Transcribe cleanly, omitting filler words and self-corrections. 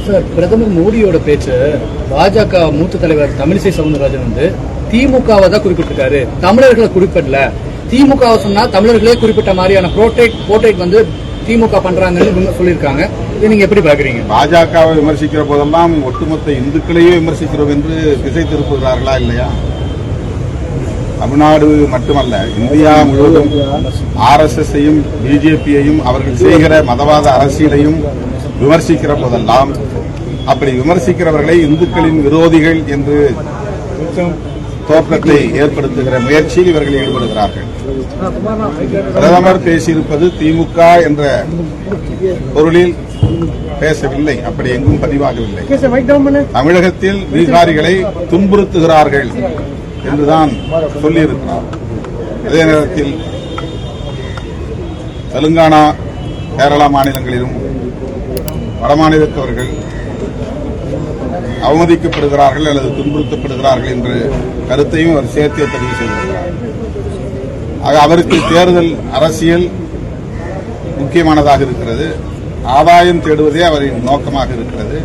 Sir, பிரதமர் மோடியோட பேச்சு பாஜக மூத்த தலைவர் தமிழிசை சவுந்தரராஜன் வந்து திமுகவை தான் குறிப்பிட்டிருக்காரு, தமிழர்களை குறிப்பிடல. திமுகவை சொன்னா தமிழர்களே குறிப்பிட்ட மாதிரியான போர்ட்ரேட் வந்து திமுக பண்றாங்கன்னு சொல்லியிருக்காங்க. இதை நீங்க எப்படி பாக்குறீங்க? பாஜகவை விமர்சிக்கிற போதெல்லாம் ஒட்டுமொத்த இந்துக்களையே விமர்சிக்கிறோம் என்று திசை திருப்புகிறார்களா இல்லையா? தமிழ்நாடு மட்டுமல்ல, இந்தியா முழுவதும் RSSஐயும் பிஜேபியையும் அவர்கள் செய்கிற மதவாத அரசியலையும் விமர்சிக்கிற போதெல்லாம் அப்படி விமர்சிக்கிறவர்களை இந்துக்களின் விரோதிகள் என்று தோற்றத்தை ஏற்படுத்துகிற முயற்சியில் இவர்கள் ஈடுபடுகிறார்கள். பிரதமர் பேசியிருப்பது திமுக என்ற பொருளில் பேசவில்லை, அப்படி எங்கும் பதிவாகவில்லை. தமிழகத்தில் பீகாரிகளை துன்புறுத்துகிறார்கள் என்றுதான் சொல்லியிருக்கிறார். அதே நேரத்தில் தெலுங்கானா, கேரளா மாநிலங்களிலும் வடமாநிலத்தவர்கள் அவமதிக்கப்படுகிறார்கள் அல்லது துன்புறுத்தப்படுகிறார்கள் என்ற கருத்தையும் அவர் சேர்த்தே பதிவு செய்திருக்கிறார். ஆக அவருக்கு தேர்தல் அரசியல் முக்கியமானதாக இருக்கிறது. ஆதாயம் தேடுவதே அவரின் நோக்கமாக இருக்கிறது.